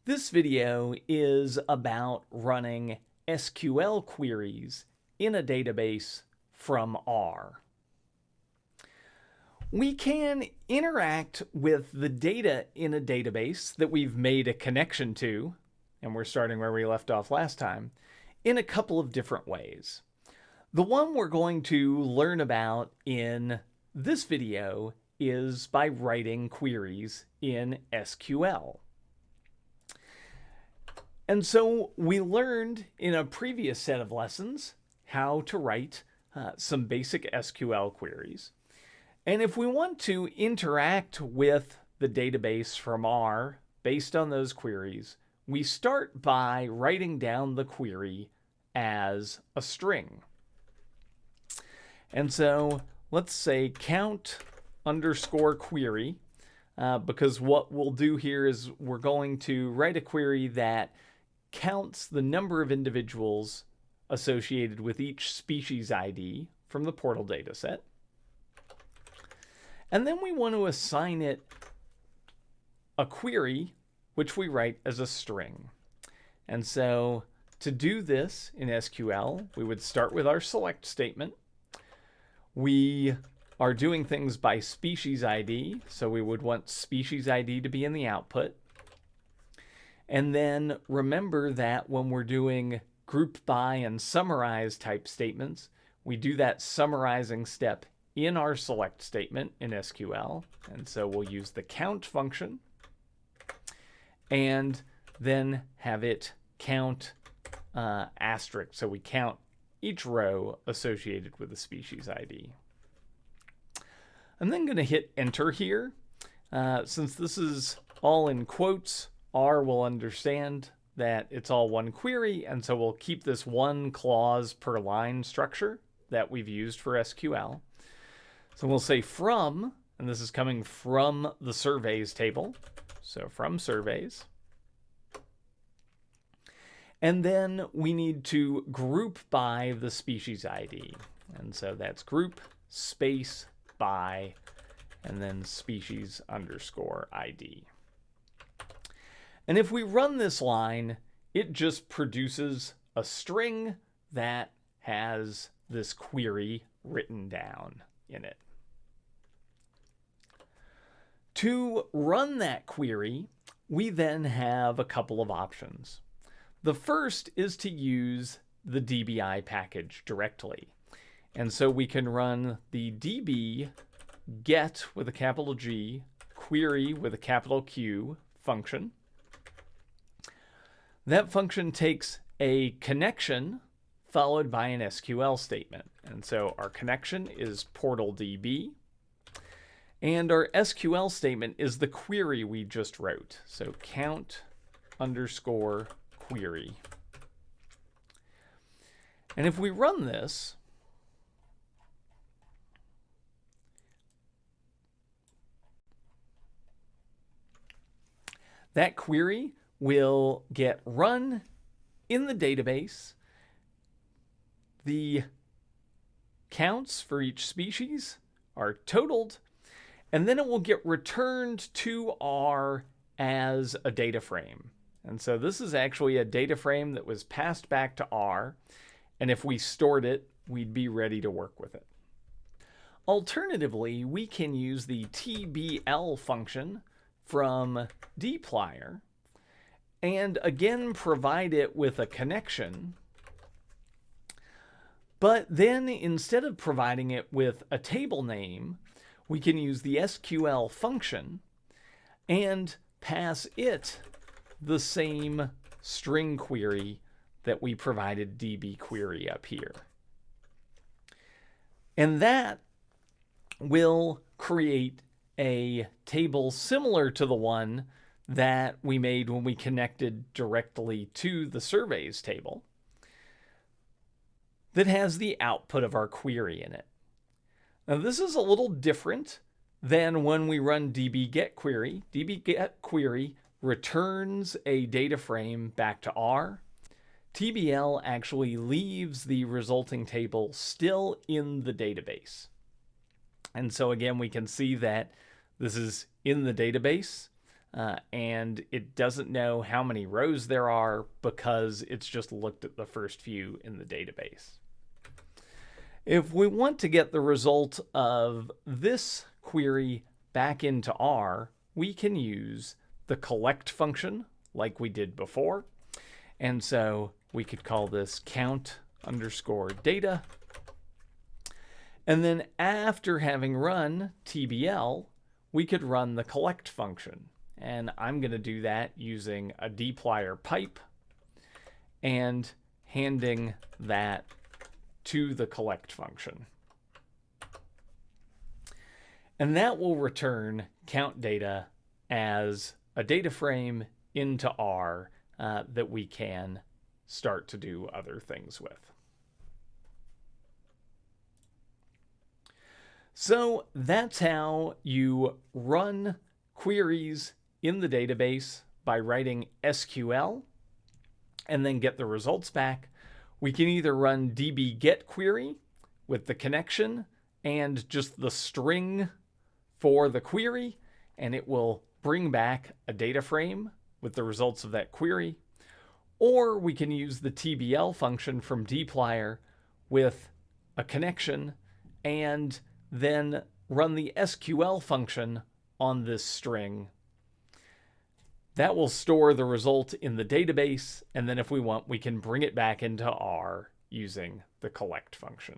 This video is about running SQL queries in a database from R. We can interact with the data in a database that we've made a connection to, and we're starting where we left off last time, in a couple of different ways. The one we're going to learn about in this video is by writing queries in SQL. And so we learned in a previous set of lessons how to write some basic SQL queries. And if we want to interact with the database from R based on those queries, we start by writing down the query as a string. And so let's say count underscore query, because what we'll do here is we're going to write a query that counts the number of individuals associated with each species ID from the portal dataset. And then we want to assign it a query, which we write as a string. And so to do this in SQL, we would start with our select statement. We are doing things by species ID, so we would want species ID to be in the output. And then remember that when we're doing group by and summarize type statements, we do that summarizing step in our select statement in SQL. And so we'll use the count function and then have it count asterisk. So we count each row associated with the species ID. I'm then going to hit enter here. Since this is all in quotes, R will understand that it's all one query, and so we'll keep this one clause per line structure that we've used for SQL. So we'll say from, and this is coming from the surveys table, so from surveys. And then we need to group by the species ID, and so that's group space by and then species underscore ID. And if we run this line, it just produces a string that has this query written down in it. To run that query, we then have a couple of options. The first is to use the dbi package directly. And so we can run the db get with a capital G, query with a capital Q function. That function takes a connection followed by an SQL statement. And so our connection is portal DB. And our SQL statement is the query we just wrote. So count underscore query. And if we run this, that query will get run in the database. The counts for each species are totaled, and then it will get returned to R as a data frame. And so this is actually a data frame that was passed back to R, and if we stored it, we'd be ready to work with it. Alternatively, we can use the tbl function from dplyr and again provide it with a connection. But then instead of providing it with a table name, we can use the SQL function and pass it the same string query that we provided db query up here. And that will create a table similar to the one that we made when we connected directly to the surveys table that has the output of our query in it. Now this is a little different than when we run db-get-query. db-get-query returns a data frame back to R. TBL actually leaves the resulting table still in the database. And so again, we can see that this is in the database. and it doesn't know how many rows there are because it's just looked at the first few in the database. If we want to get the result of this query back into R, we can use the collect function like we did before. And so we could call this count_data. And then after having run TBL, we could run the collect function. And I'm going to do that using a dplyr pipe and handing that to the collect function. And that will return count data as a data frame into R that we can start to do other things with. So that's how you run queries in the database by writing SQL and then get the results back. We can either run db_get_query with the connection and just the string for the query, and it will bring back a data frame with the results of that query. Or we can use the TBL function from dplyr with a connection and then run the SQL function on this string. That will store the result in the database, and then if we want, we can bring it back into R using the collect function.